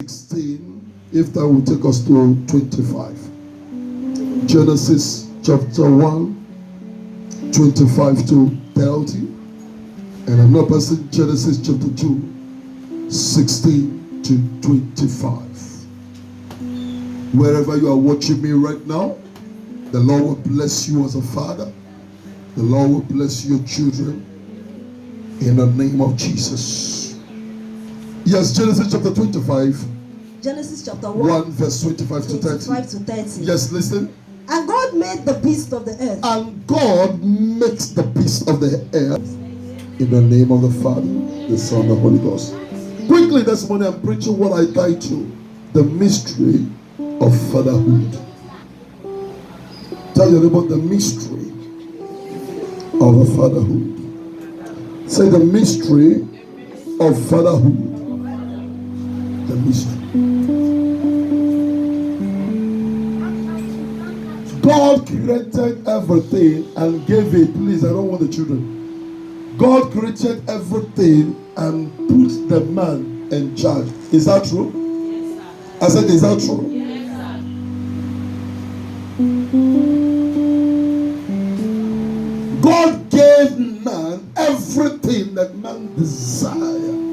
16, if that will take us to 25. Genesis chapter 1, 25 to 30. And I'm not passing Genesis chapter 2, 16 to 25. Wherever you are watching me right now, the Lord will bless you as a father. The Lord will bless your children in the name of Jesus. Yes, Genesis chapter 25. Genesis chapter 1 verse 25 to 30. Yes, listen. And God made the beasts of the earth. And God makes the beasts of the earth. In the name of the Father, the Son, and the Holy Ghost. Quickly this morning I'm preaching what I title the mystery of fatherhood. Tell you about the mystery of the fatherhood. Say the mystery of fatherhood. The mystery. God created everything and gave it. Please, I don't want the children. God created everything and put the man in charge. Is that true? Yes, sir. I said, is that true? Yes, sir. God gave man everything that man desired.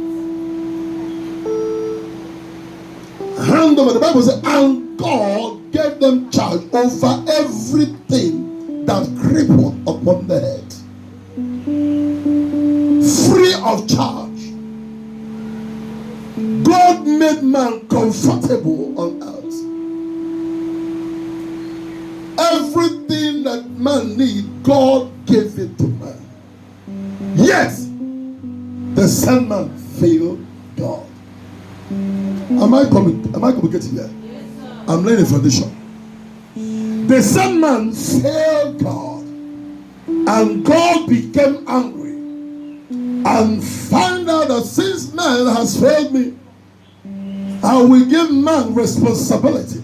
Hand over. The Bible says, and God gave them charge over everything that crippled upon the head. Free of charge. God made man comfortable on earth. Everything that man needs, God gave it to man. Yes, the Son failed God. Am I communicating here? Yes, sir. I'm laying a foundation. The Son failed God, and God became angry and find out that since man has failed me, I will give man responsibility.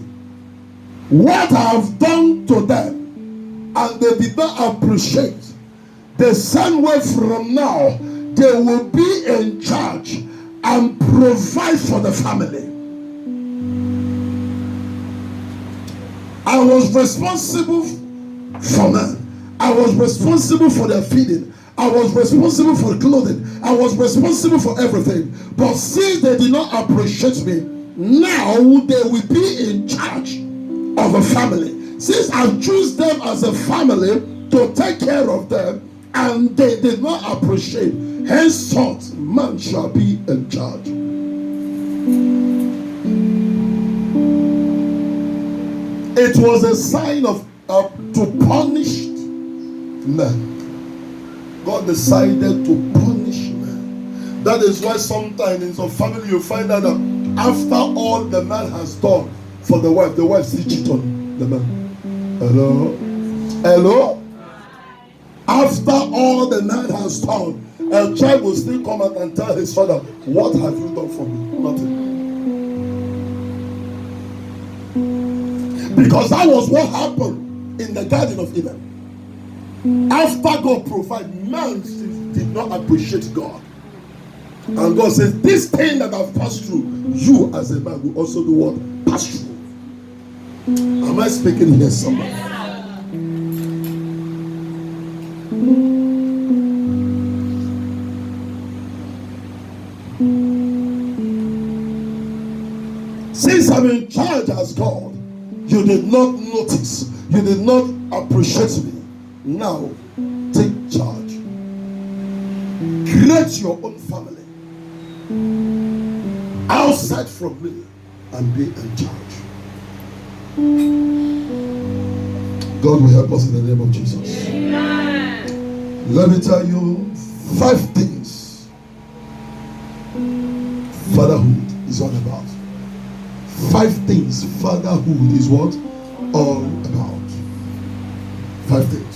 What I have done to them, and they did not appreciate. The same way from now, they will be in charge and provide for the family. I was responsible for men. I was responsible for their feeding. I was responsible for clothing. I was responsible for everything. But since they did not appreciate me, now they will be in charge of a family. Since I choose them as a family to take care of them, and they did not appreciate, henceforth man shall be in charge. It was a sign of to punish men. God decided to punish men. That is why sometimes in some family you find out that after all the man has done for the wife still cheat on the man. Hello? Hello? After all the man has done, a child will still come out and tell his father, what have you done for me? Nothing. Because that was what happened in the Garden of Eden. After God provided, man did not appreciate God. And God says, this thing that I've passed through, you as a man will also do what? Pass through. Am I speaking here, somebody? Since I'm in charge as God, you did not notice, you did not appreciate me. Now, take charge. Create your own family outside from me and be in charge. God will help us in the name of Jesus. Amen. Let me tell you 5 things fatherhood is all about. 5 things fatherhood is what? All about. 5 things.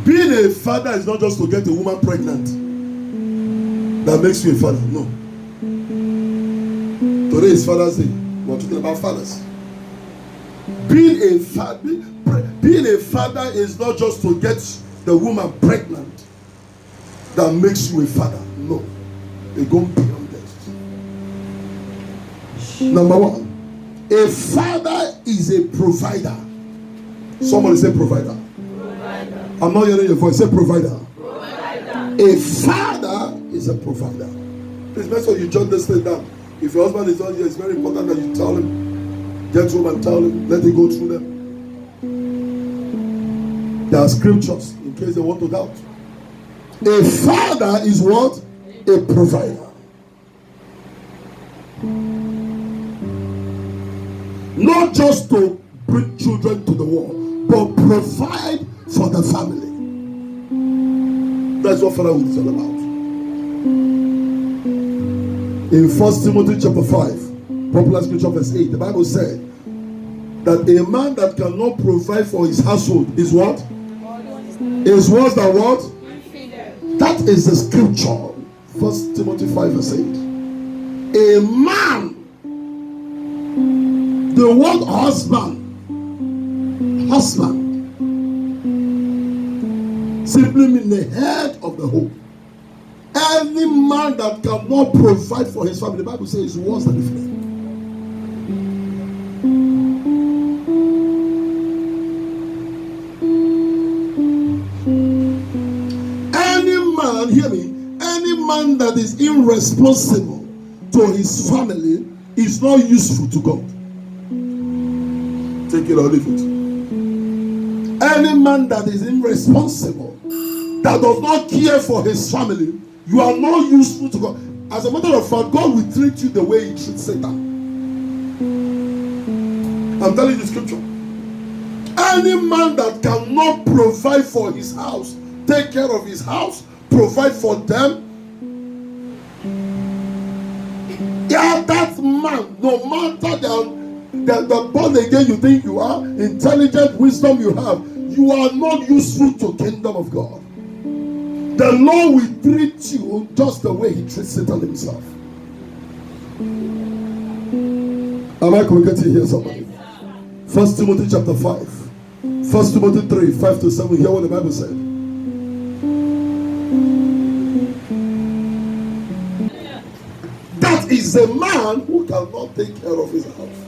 Being a father is not just to get a woman pregnant. That makes you a father. No. Today is Father's Day. We're talking about fathers. Being a father is not just to get the woman pregnant. That makes you a father. No. It goes beyond this. Number one, a father is a provider. Somebody say provider. I'm not hearing your voice. Say provider. A father is a provider. Please make sure you jot this thing down. If your husband is not here, it's very important that you tell him. Get home and tell him. Let him go through them. There are scriptures in case they want to doubt. A father is what? A provider. Not just to bring children to the world, but provide for the family. That's what fatherhood is all about. In 1 Timothy chapter 5, popular scripture verse 8, the Bible said that a man that cannot provide for his household is what? Is worse than what? That is the scripture. 1 Timothy 5 verse 8. A man, the word husband simply means the head of the home. Any man that cannot provide for his family, the Bible says, is worse than a flame. Any man, hear me, any man that is irresponsible to his family is not useful to God. Take it or leave it. Any man that is irresponsible, that does not care for his family, you are not useful to God. As a matter of fact, God will treat you the way he treats Satan. I'm telling you the scripture. Any man that cannot provide for his house, take care of his house, provide for them, yeah, that man, no matter the born again you think you are, intelligent wisdom you have, you are not useful to the kingdom of God. The Lord will treat you just the way he treats Satan himself. Am I communicating to hear somebody? 1 Timothy chapter 5. 1 Timothy 3, 5 to 7. Hear what the Bible said. That is a man who cannot take care of his house.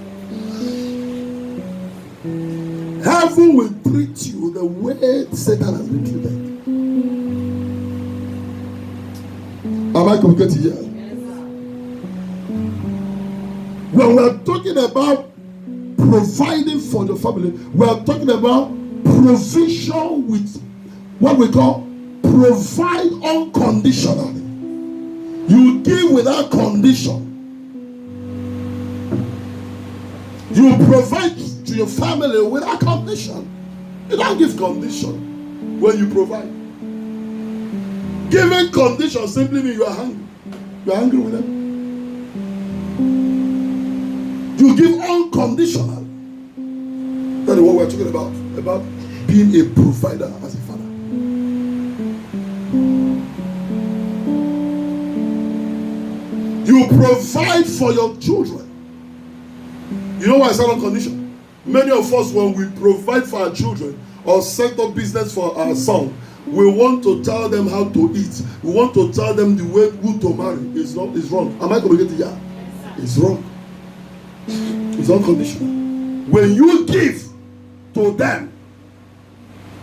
Heaven will treat you the way Satan has been treated. Am I communicating here? When we are talking about providing for the family, we are talking about provision with what we call provide unconditionally. You give without condition. You provide to your family without condition. You don't give condition when you provide. Giving condition simply means you are hungry. You are hungry with them. You give unconditional. That is what we are talking about being a provider as a father. You provide for your children. You know why I said unconditional? Many of us, when we provide for our children or set up business for our son, we want to tell them how to eat. We want to tell them the way who to marry. It's wrong. Am I communicating here? It's wrong. It's unconditional. When you give to them,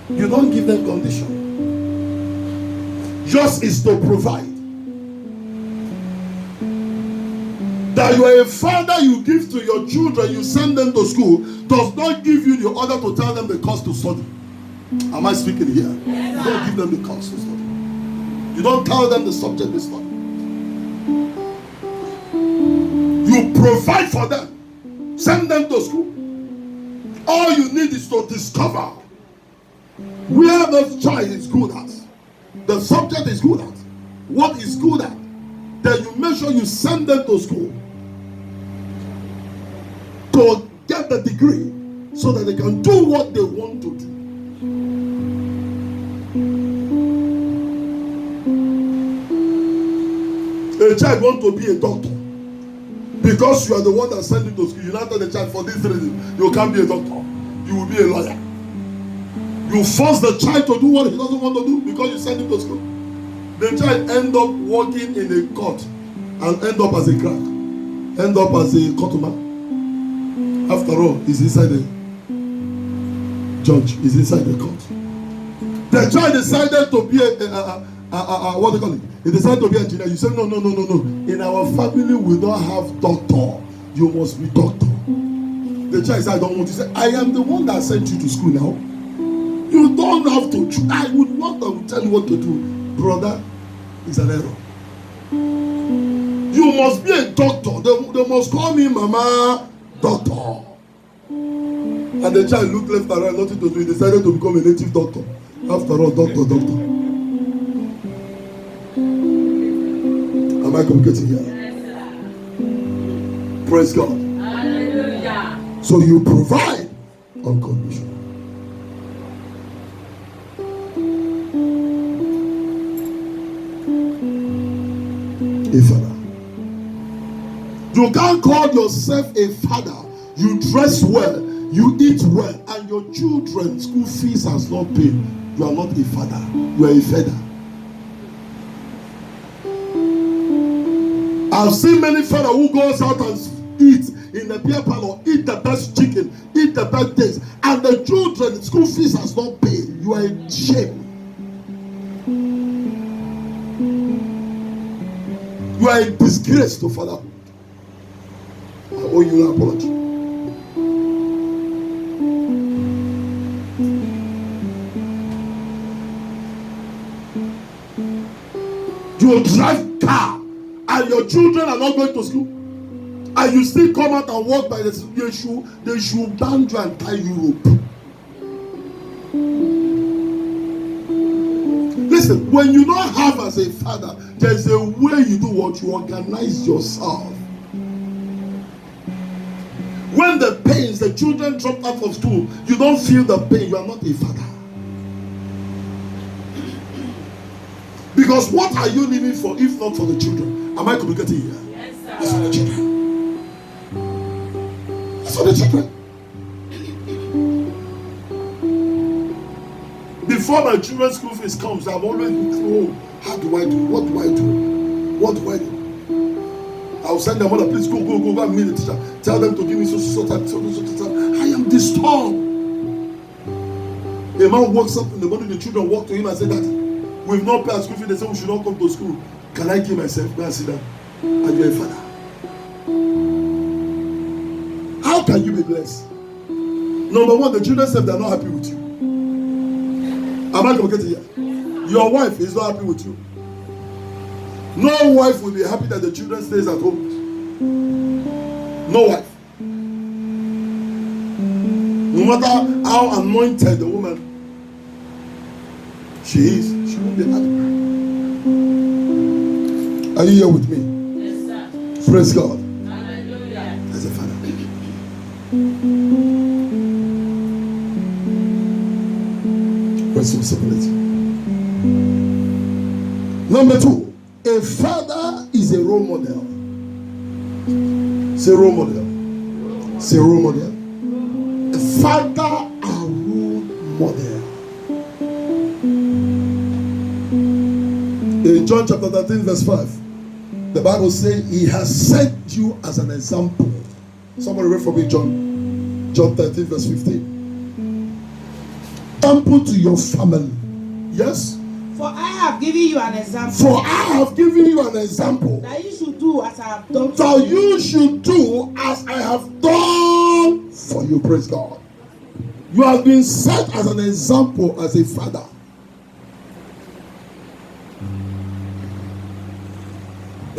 you don't give them condition. Just is to provide. That you are a father, you give to your children, you send them to school, does not give you the order to tell them the cost to study. Am I speaking here? You don't give them the cost to study. You don't tell them the subject to study. You provide for them. Send them to school. All you need is to discover where the child is good at. The subject is good at. What is good at. Then you make sure you send them to school to get the degree so that they can do what they want to do. A child wants to be a doctor. Because you are the one that sent him to school, you now tell the child, for this reason, you can't be a doctor. You will be a lawyer. You force the child to do what he doesn't want to do because you send him to school. The child end up working in a court and end up as a crack, end up as a courtman. After all, he's inside the judge, he's inside the court. The child decided to be what do you call it? He decided to be an engineer. You say no. In our family, we don't have doctor. You must be doctor. The child said, I don't want to say, I am the one that sent you to school now. You don't have to. I would not tell you what to do. Brother, it's an error. You must be a doctor. They must call me Mama Doctor. And the child looked left and right, nothing to do. He decided to become a native doctor. After all, doctor. Am I communicating here? Praise God. Hallelujah. So you provide unconditional. A father. You can't call yourself a father. You dress well, you eat well, and your children's school fees has not paid. You are not a father. You are a feather. I've seen many fathers who goes out and eat in the beer parlor, eat the best chicken, eat the best things, and the children's school fees has not paid. You are a shame. You are a disgrace to fatherhood. I owe you an apology. You drive car and your children are not going to school, and you still come out and walk by the shoe. They should band you and tie you rope. Listen, when you don't have as a father, there's a way you do what you organize yourself. When the pains, the children dropped out of school, you don't feel the pain. You are not a father. Because what are you living for if not for the children? Am I communicating here? Yes, sir. It's for the children. It's for the children. Before my children's school fees comes, I've always been through, how do I do? What do I do? What do I do? I'll send them, mother, please go and meet the teacher. Tell them to give me so. I am disturbed. A man walks up in the morning, the children walk to him and say, Daddy, we've not paid our school fees. They say we should not come to school. Can I kill myself? Go and sit down. And you're a father. How can you be blessed? Number one, the children say they're not happy with you. Am I communicating here? Your wife is not happy with you. No wife will be happy that the children stays at home. No wife. No matter how anointed the woman she is, she won't be happy. Are you here with me? Yes, sir. Praise God. Hallelujah. As a father. Responsibility. Number two, a father is a role model. Say role model. Say role model. A father, a role model. In John chapter 13, verse 5, the Bible says he has set you as an example. Somebody read for me, John 13, verse 15. Example to your family. Yes? For I have given you an example. For I have given you an example. That you should do as I have done for That you. you should do as I have done for you. Praise God. You have been set as an example as a father.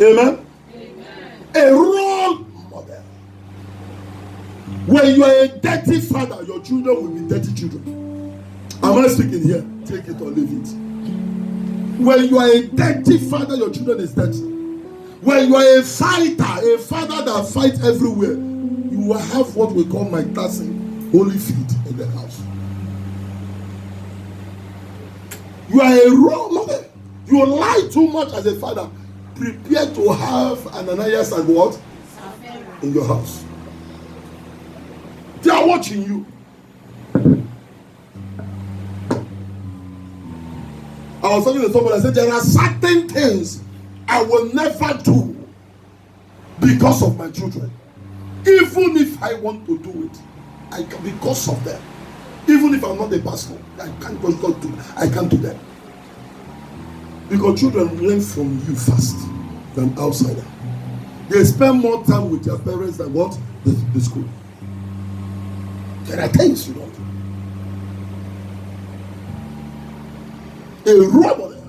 Amen? Amen. A role model. When you are a dirty father, your children will be dirty children. Am I speaking here? Take it or leave it. When you are a dirty father, your children is dirty. When you are a fighter, a father that fights everywhere, you will have what we call my Tyson, holy feet in the house. You are a role model. You lie too much as a father. Prepare to have Ananias and what? In your house. They are watching you. I was talking to somebody. I said there are certain things I will never do because of my children. Even if I want to do it, I can, because of them. Even if I'm not a pastor, I can't just go to. I can't do that. Because children learn from you first than outsider. They spend more time with their parents than what? The school. There are things you don't do. A role model.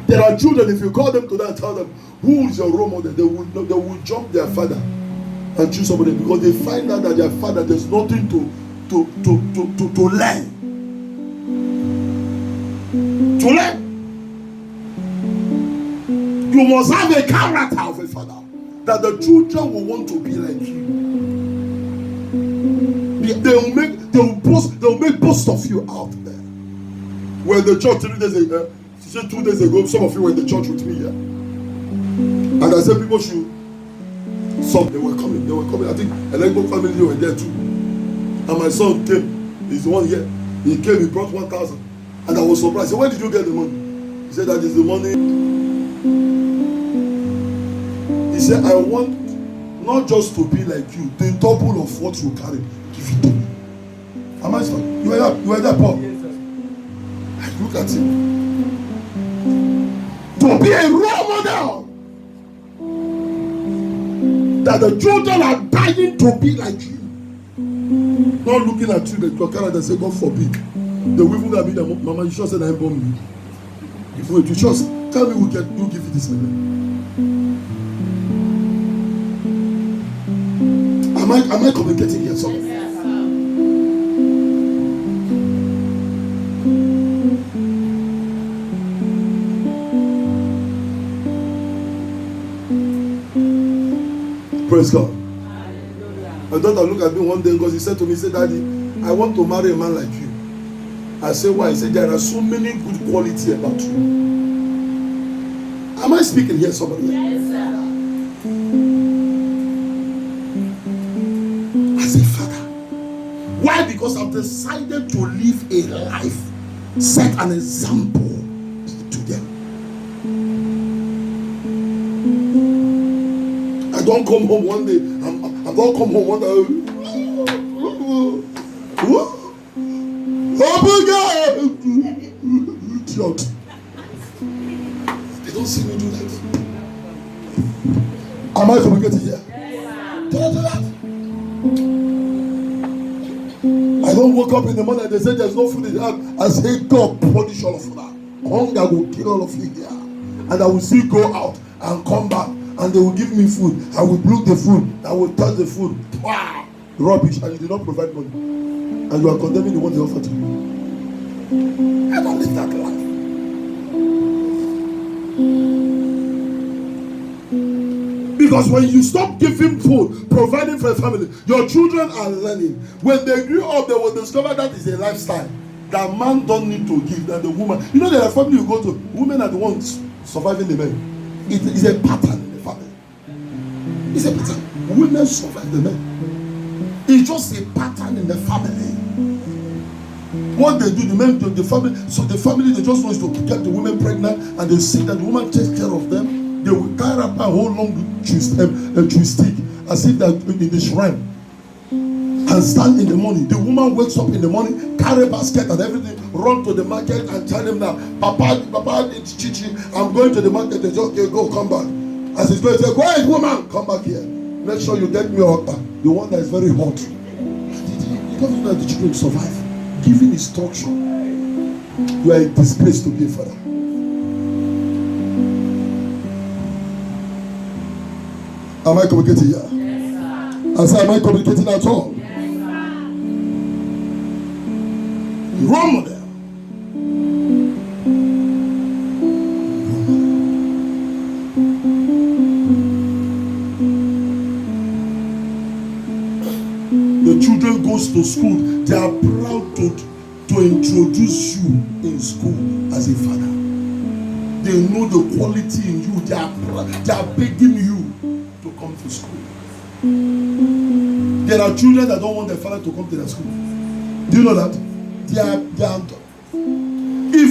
There are children, if you call them to that and tell them, who is your role model? They will jump their father and choose somebody because they find out that their father, there's nothing to learn. To learn. You must have a character of a father that the children will want to be like you. They will make boast of you out there. When the church 2 days ago, some of you were in the church with me here. And I said people should. Some they were coming. I think Elegbo family were there too. And my son came. He's the one here. He came. He brought 1,000. And I was surprised. I said, where did you get the money? He said that is the money. He said, I want not just to be like you, the double of what you carry. Give it to me. Am I saying? You were there, Paul. Yes, sir. I look at him. To be a role model. That the children are dying to be like you. Not looking at you, the carrot and say, God forbid. The women that be the mama, you just said I born me. If you just tell me you give it this baby. Am I communicating here? Something? Yes, praise God. My daughter looked at me one day because he said to me, he said, Daddy, I want to marry a man like you. I said, why? He said, there are so many good qualities about you. Am I speaking here, somebody? Yes, sir. As a father. Why? Because I've decided to live a life, set an example to them. I don't come home one day. I don't come home one day. Oh my God! They don't see me do that. Am I communicating here? They don't do that. I don't wake up in the morning and they say there's no food in the house. I say, God, punish all of that. Hunger will kill all of you here. And I will still go out and come back. And they will give me food. I will blow the food. I will touch the food. Wow! Rubbish. And you did not provide money. And you are condemning the one they offer to you. I don't live that life. Because when you stop giving food, providing for a family, your children are learning. When they grow up, they will discover that is a lifestyle. That man don't need to give, that the woman. You know, there are families you go to, women are the ones surviving the men. It is a pattern in the family. It's a pattern. Women survive the men. It's just a pattern in the family. What they do, the men do the family. So the family, they just want to get the women pregnant, and they see that the woman takes care of them. They will tie up a whole long tree stick, as if they're in the shrine, and stand in the morning. The woman wakes up in the morning, carry a basket and everything, run to the market and tell them now, Papa, it's Chichi, I'm going to the market. They say, okay, go, come back. As he's going to say, go ahead, woman, come back here. Make sure you get me a hot, the one that is very hot. You don't know that the children survive. Giving instruction. You are displaced to be a father. Am I communicating here? Yes, sir. I say, am I communicating at all? Yes, sir. Role model. The children goes to school. They are proud to introduce you in school as a father. They know the quality in you. They are begging you to come to school. There are children that don't want their father to come to their school. Do you know that? They are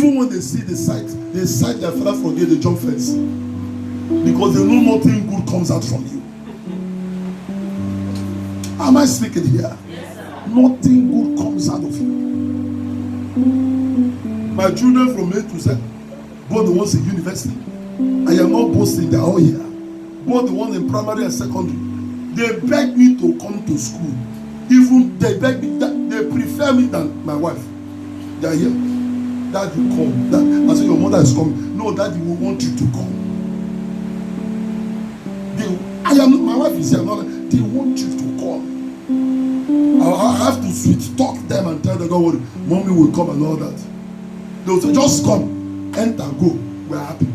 Even when they see the sight, they sight their father from there, they jump fence. Because they know nothing good comes out from you. Am I speaking here? Yes, sir. Nothing good comes out of you. My children from A to Z, both the ones in university, I am not boasting, they are all here. Both the ones in primary and secondary, they beg me to come to school. Even they beg me, they prefer me than my wife. They are here. Daddy, come. I say your mother is coming. No, Daddy will want you to come. My wife is here. They want you to come. I have to sweet talk them and tell them, don't worry, mommy will come and all that. They will say, just come, enter, go. We're happy.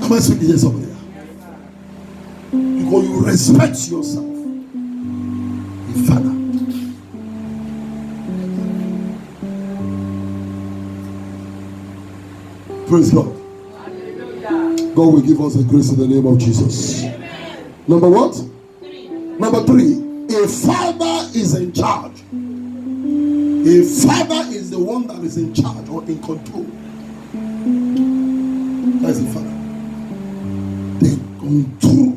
Am I speaking here, somebody? Because you respect yourself. Your father. Praise God. God will give us the grace in the name of Jesus. Amen. Number what? 3. Number 3. A father is in charge. A father is the one that is in charge or in control. That is a father. They control.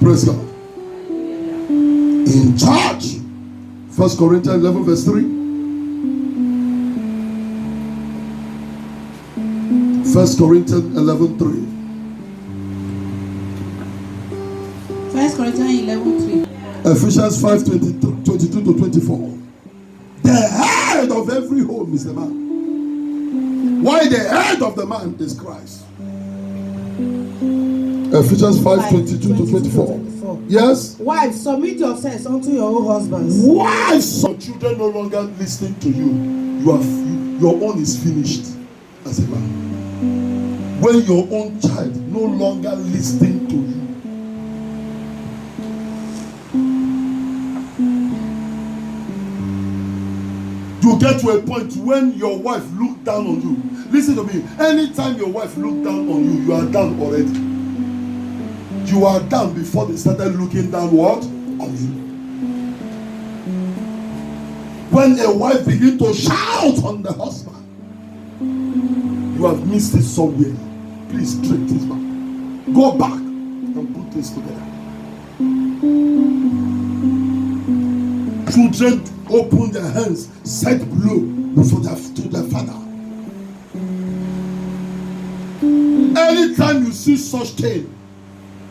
Praise God. In charge. 1 Corinthians 11 verse 3. 1 Corinthians 11 3. 1 Corinthians 11 3. Ephesians 5 22 to 24. The head of every home is the man. Why the head of the man is Christ? Ephesians 5 22 to 24. Yes? Wives, submit yourselves unto your own husbands. Wives, some children no longer listening to you. Your own is finished as a man. When your own child no longer listening to you, you get to a point when your wife look down on you. Listen to me. Anytime your wife look down on you, you are down already. You are down before they started looking downward on you. When a wife begin to shout on the husband, you have missed it somewhere. Please straight this back. Go back and put this together. Children open their hands, set blow before to their father. Anytime you see such thing,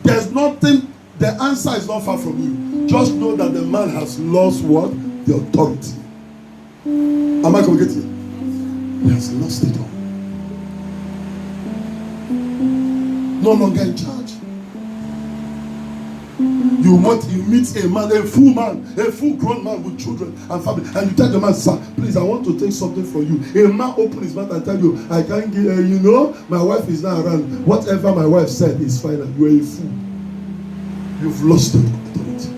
there's nothing, the answer is not far from you. Just know that the man has lost what? The authority. Am I communicating? He has lost it all. No longer in charge. You meet a man, a full grown man with children and family, and you tell the man, sir, please, I want to take something from you. A man open his mouth and tell you, I can't give, my wife is not around. Whatever my wife said is final. You are a fool. You've lost the authority.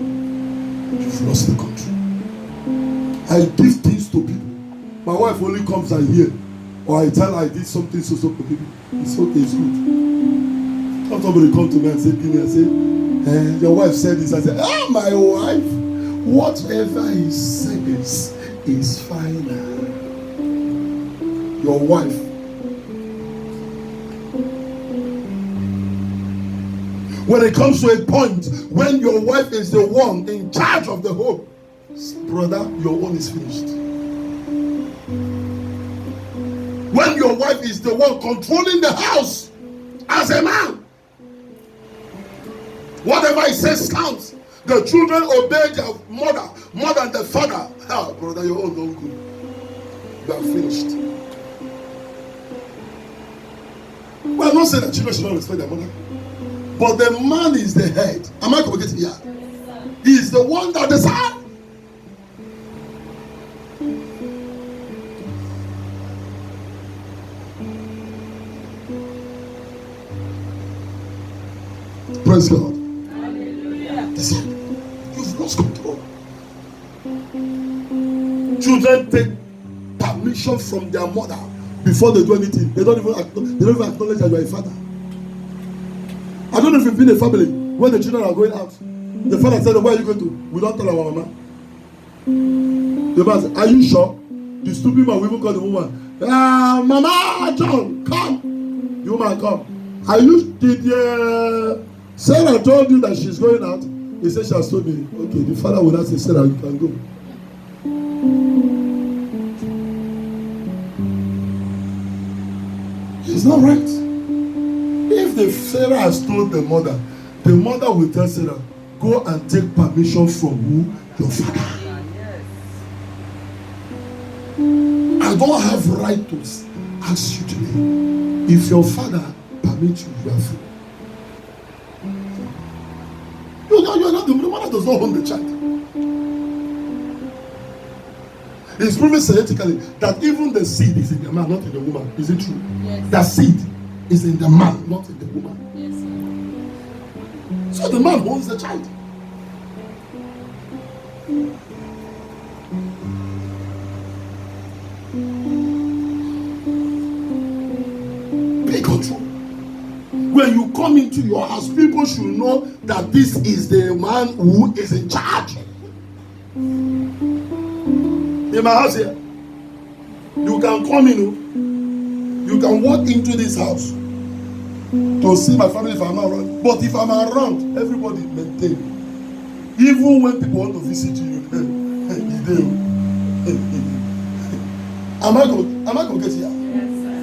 You've lost the control. I give things to people. My wife only comes and hear, or I tell her I did something so for people. It's okay, it's good. Somebody come to me and say, Pini, I say, your wife said this. I said, my wife, whatever he says is final. Your wife. When it comes to a point when your wife is the one in charge of the home, brother, your own is finished. When your wife is the one controlling the house as a man, whatever he says counts. The children obey their mother more than the father. Brother, your own don't good. You are finished. Well, I'm not saying that children should not respect their mother, but the man is the head. Am I communicating here? He is the one that decides. Praise God. Listen, you've lost control. Children take permission from their mother before they do anything. They don't even acknowledge that you are a father. I don't know if you've been in a family where the children are going out. The father said, where are you going to? We don't tell our mama. The man said, are you sure? The stupid man will even call the woman. Mama, John, come. The woman come. Are you, did Sarah told you that she's going out? He said she has told me. Okay, the father will not say, Sarah, you can go. It's not right. If the Sarah has told the mother will tell Sarah, go and take permission from who? Your father. I don't have right to ask you today. If your father permits you, you are free. You're not the mother does not own the child. It's proven scientifically that even the seed is in the man, not in the woman. Is it true? Yes. The seed is in the man, not in the woman. Yes. So the man owns the child. Pay control. When you come into your house, people should know that this is the man who is in charge. In my house here, you can come in, you can walk into this house to see my family if I'm around. But if I'm around, everybody maintain. Even when people want to visit you, am I going to get here? Yes, sir.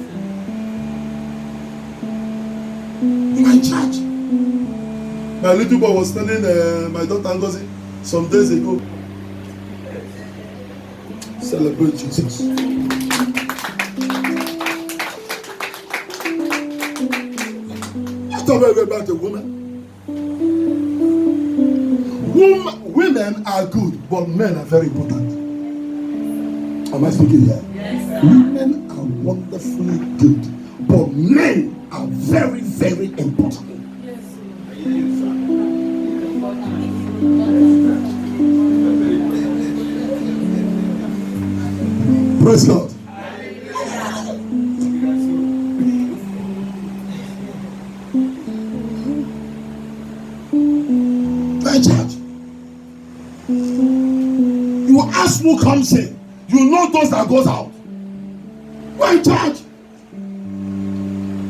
You are in charge. My little boy was telling my daughter Ngozi some days ago. Celebrate Jesus. Let's talk about a woman. Women are good, but men are very important. Am I speaking here? Yes, women are wonderfully good, but men are very, very important. Praise God. My church. You ask who comes in. You know those that goes out. My church.